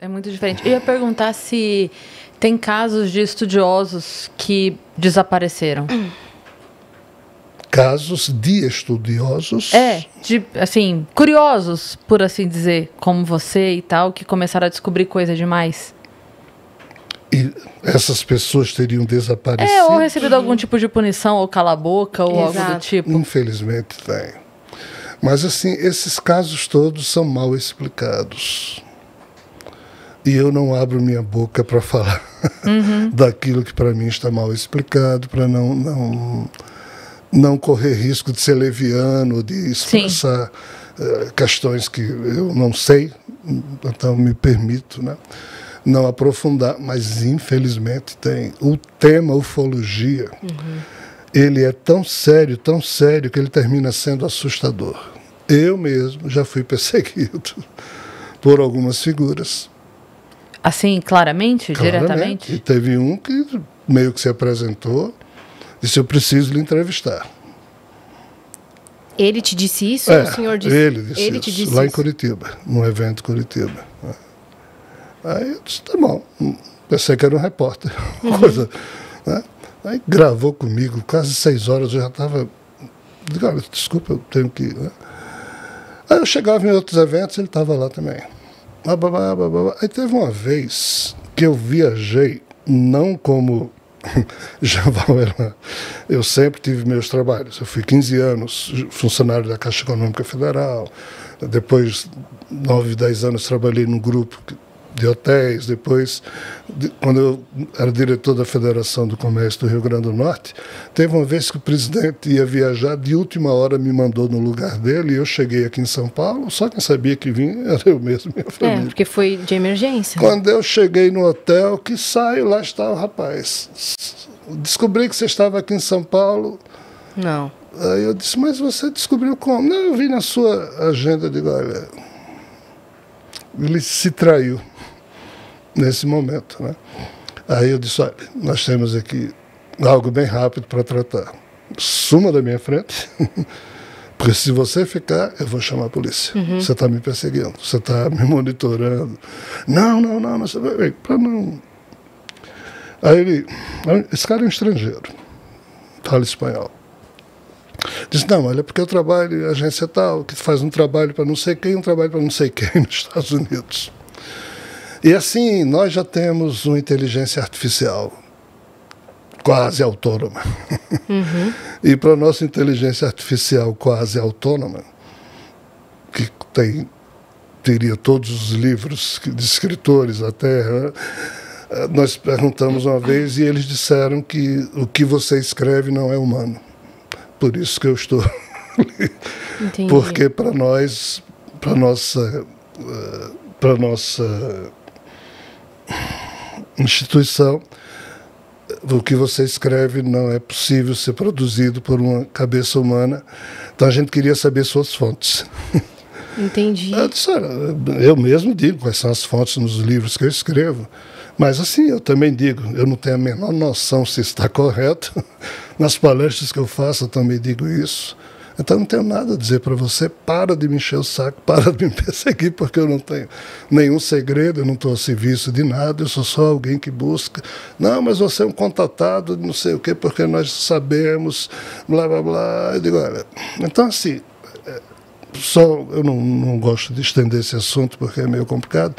É muito diferente. Eu ia perguntar se tem casos de estudiosos que desapareceram. Casos de estudiosos? Assim, curiosos, por assim dizer, como você e tal, que começaram a descobrir coisa demais. E essas pessoas teriam desaparecido? Ou recebido algum tipo de punição, ou cala-boca, ou algo do tipo. Infelizmente tem. Mas, assim, esses casos todos são mal explicados. E eu não abro minha boca para falar daquilo que para mim está mal explicado, para não correr risco de ser leviano, de expressar questões que eu não sei, então me permito, né, não aprofundar. Mas, infelizmente, tem. O tema ufologia, ele é tão sério, que ele termina sendo assustador. Eu mesmo já fui perseguido por algumas figuras. Assim, claramente, diretamente? E teve um que meio que se apresentou, disse: eu preciso lhe entrevistar. Ele te disse isso? Ou o senhor disse? Ele disse ele isso, te disse lá isso? em Curitiba, num evento em Curitiba. Aí eu disse: tá bom, pensei que era um repórter. Coisa, né? Aí gravou comigo, quase 6 horas, eu já estava... Desculpa, eu tenho que... Né? Aí eu chegava em outros eventos, ele estava lá também. Aí teve uma vez que eu viajei, não como Javal era... Eu sempre tive meus trabalhos. Eu fui 15 anos funcionário da Caixa Econômica Federal, depois 9, 10 anos trabalhei num grupo de hotéis, depois, quando eu era diretor da Federação do Comércio do Rio Grande do Norte, teve uma vez que o presidente ia viajar, de última hora me mandou no lugar dele, e eu cheguei aqui em São Paulo, só quem sabia que vinha era eu mesmo, minha família. Porque foi de emergência. Quando eu cheguei no hotel, que saio, lá está o rapaz. Descobri que você estava aqui em São Paulo. Não. Aí eu disse: mas você descobriu como? Não, eu vi na sua agenda. Eu digo: olha, ele se traiu nesse momento, né? Aí eu disse: olha, nós temos aqui algo bem rápido para tratar. Suma da minha frente, porque se você ficar, eu vou chamar a polícia. Você está me perseguindo, você está me monitorando. Não, você vai para não. Aí esse cara é um estrangeiro, fala espanhol. Disse: não, olha, porque eu trabalho em agência tal, que faz um trabalho para não sei quem, um trabalho para não sei quem nos Estados Unidos. E assim, nós já temos uma inteligência artificial quase autônoma. E para a nossa inteligência artificial quase autônoma, que teria todos os livros de escritores da Terra, nós perguntamos uma vez e eles disseram que o que você escreve não é humano. Por isso que eu estou ali. Entendi. Porque para nós, para nossa instituição, o que você escreve não é possível ser produzido por uma cabeça humana. Então a gente queria saber suas fontes. Entendi. Eu mesmo digo quais são as fontes nos livros que eu escrevo. Mas assim, eu também digo, eu não tenho a menor noção se está correto. Nas palestras que eu faço, eu também digo isso. Então não tenho nada a dizer para você: para de me encher o saco, para de me perseguir, porque eu não tenho nenhum segredo, eu não estou a serviço de nada, eu sou só alguém que busca. Não, mas você é um contatado de não sei o quê, porque nós sabemos, blá, blá, blá. Eu digo: olha, então assim, eu não gosto de estender esse assunto porque é meio complicado,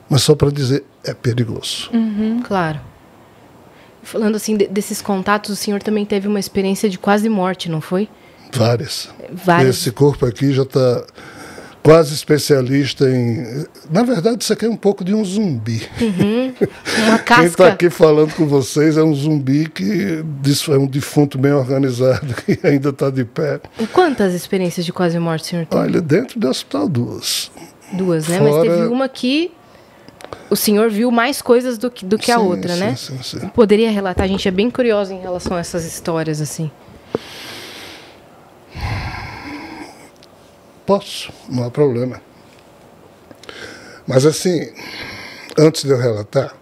mas só para dizer, é perigoso. Claro. Falando assim desses contatos, o senhor também teve uma experiência de quase morte, não foi? Várias. Várias. Esse corpo aqui já está quase especialista em... Na verdade, isso aqui é um pouco de um zumbi. Uma casca. Quem está aqui falando com vocês é um zumbi que é um defunto bem organizado, que ainda está de pé. E quantas experiências de quase morte o senhor teve? Olha, dentro do hospital, 2. 2, né? Fora... Mas teve uma que o senhor viu mais coisas do que a outra, né? Sim. Poderia relatar? A gente é bem curiosa em relação a essas histórias, assim. Posso, não há problema. Mas assim, antes de eu relatar,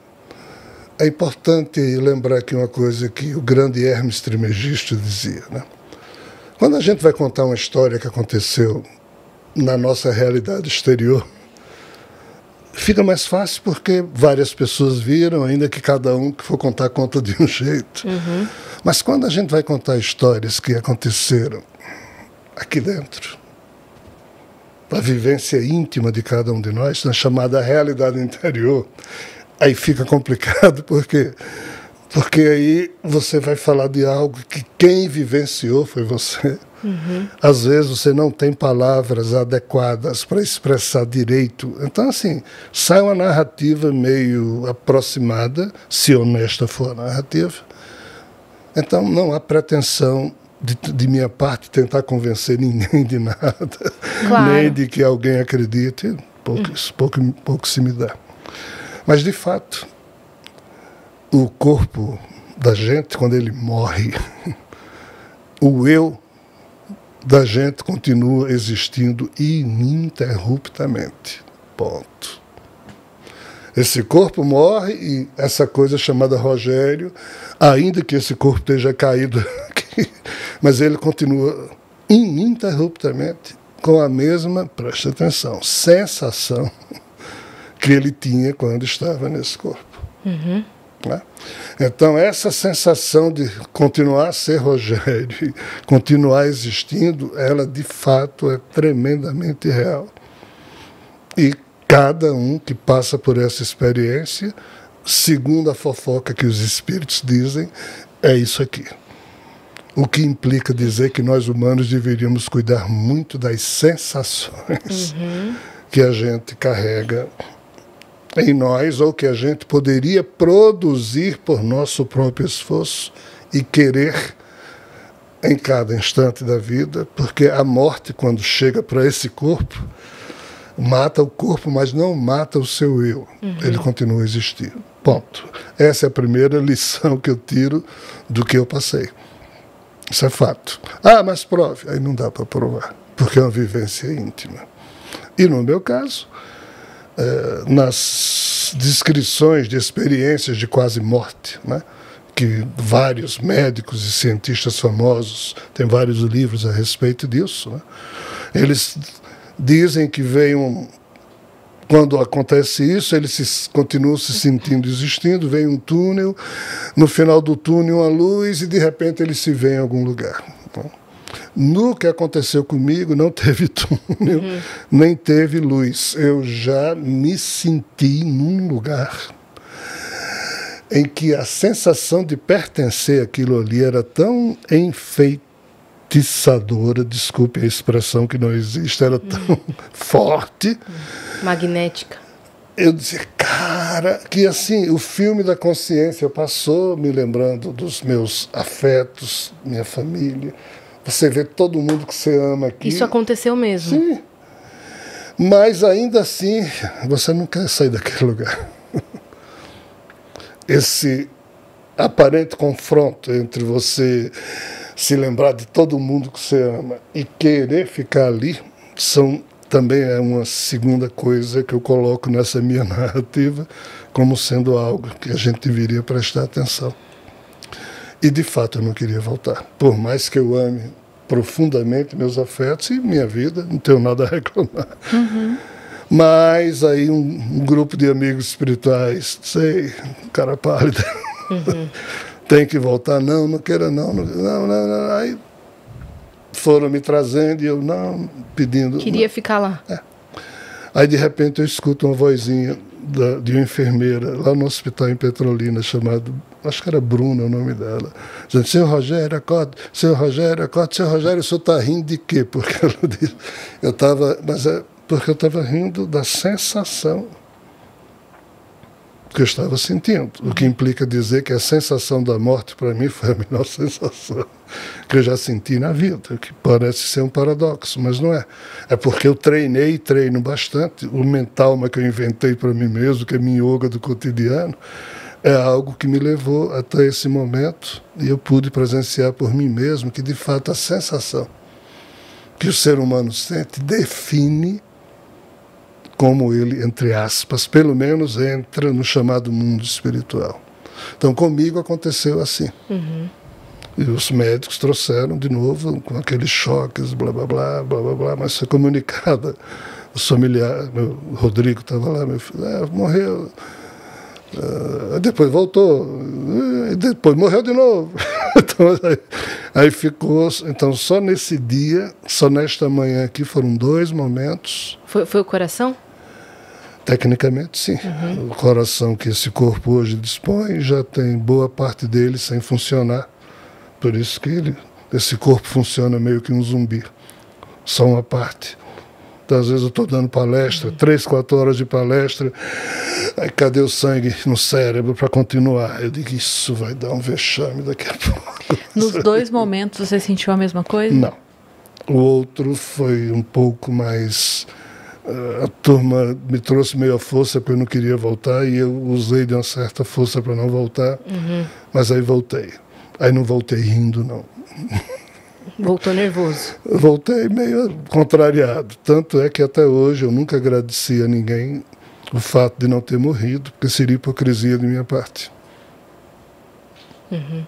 é importante lembrar aqui uma coisa que o grande Hermes Trismegisto dizia, né? Quando a gente vai contar uma história que aconteceu na nossa realidade exterior, fica mais fácil porque várias pessoas viram, ainda que cada um que for contar conta de um jeito. Mas quando a gente vai contar histórias que aconteceram aqui dentro, a vivência íntima de cada um de nós, na chamada realidade interior, aí fica complicado, porque aí você vai falar de algo que quem vivenciou foi você. Às vezes você não tem palavras adequadas para expressar direito. Então, assim, sai uma narrativa meio aproximada, se honesta for a narrativa. Então, não há pretensão de minha parte tentar convencer ninguém de nada, Claro. nem de que alguém acredite. Pouco se me dá. Mas, de fato, o corpo da gente, quando ele morre, o eu da gente continua existindo ininterruptamente. Ponto. Esse corpo morre e essa coisa chamada Rogério, ainda que esse corpo esteja caído aqui, mas ele continua ininterruptamente com a mesma, preste atenção, sensação que ele tinha quando estava nesse corpo. Né? Então, essa sensação de continuar a ser Rogério e continuar existindo, ela de fato é tremendamente real. E cada um que passa por essa experiência, segundo a fofoca que os espíritos dizem, é isso aqui. O que implica dizer que nós humanos deveríamos cuidar muito das sensações que a gente carrega em nós, ou que a gente poderia produzir por nosso próprio esforço e querer em cada instante da vida, porque a morte, quando chega para esse corpo, mata o corpo, mas não mata o seu eu. Ele continua a existir. Ponto. Essa é a primeira lição que eu tiro do que eu passei. Isso é fato. Ah, mas prove. Aí não dá para provar, porque é uma vivência íntima. E no meu caso, nas descrições de experiências de quase morte, né, que vários médicos e cientistas famosos têm vários livros a respeito disso, né, eles dizem que quando acontece isso, eles continuam se sentindo existindo, vem um túnel, no final do túnel uma luz e de repente eles se veem em algum lugar. Então, no que aconteceu comigo, não teve túnel, nem teve luz. Eu já me senti num lugar em que a sensação de pertencer àquilo ali era tão enfeitiçadora, desculpe a expressão que não existe, era tão forte. Magnética. Eu disse, cara, que assim, o filme da consciência passou me lembrando dos meus afetos, minha família. Você vê todo mundo que você ama aqui. Isso aconteceu mesmo. Sim. Mas ainda assim, você não quer sair daquele lugar. Esse aparente confronto entre você se lembrar de todo mundo que você ama e querer ficar ali, também é uma segunda coisa que eu coloco nessa minha narrativa como sendo algo que a gente deveria prestar atenção. E, de fato, eu não queria voltar. Por mais que eu ame profundamente meus afetos e minha vida, não tenho nada a reclamar. Mas aí um grupo de amigos espirituais, cara pálido, tem que voltar. Não queira não. Aí foram me trazendo e eu não, pedindo. Queria ficar lá. Aí, de repente, eu escuto uma vozinha de uma enfermeira lá no hospital em Petrolina, chamado, acho que era Bruna o nome dela, dizendo, seu Rogério, acorda, seu Rogério, acorda, seu Rogério, o senhor está rindo de quê? Porque ela disse, porque eu estava rindo da sensação que eu estava sentindo, o que implica dizer que a sensação da morte para mim foi a melhor sensação que eu já senti na vida, que parece ser um paradoxo, mas não é. É porque eu treinei e treino bastante. O mental que eu inventei para mim mesmo, que é minha yoga do cotidiano, é algo que me levou até esse momento e eu pude presenciar por mim mesmo que, de fato, a sensação que o ser humano sente define como ele, entre aspas, pelo menos entra no chamado mundo espiritual. Então, comigo aconteceu assim. E os médicos trouxeram de novo com aqueles choques, blá, blá, blá, blá, blá, blá, mas foi comunicada os familiares, meu Rodrigo estava lá, meu filho, morreu. Depois voltou, depois morreu de novo. Então, aí ficou. Então, só nesse dia, só nesta manhã aqui, foram 2 momentos. Foi o coração? Tecnicamente, sim. Uhum. O coração que esse corpo hoje dispõe já tem boa parte dele sem funcionar. Por isso que esse corpo funciona meio que um zumbi. Só uma parte. Então, às vezes eu estou dando palestra, 3, 4 horas de palestra, aí cadê o sangue no cérebro para continuar? Eu digo, isso vai dar um vexame daqui a pouco. Nos 2 momentos você sentiu a mesma coisa? Não. O outro foi um pouco mais... a turma me trouxe meio a força porque eu não queria voltar e eu usei de uma certa força para não voltar, mas aí voltei. Aí não voltei rindo, não. Voltou nervoso? Voltei meio contrariado. Tanto é que até hoje eu nunca agradeci a ninguém o fato de não ter morrido, porque seria hipocrisia de minha parte. Uhum.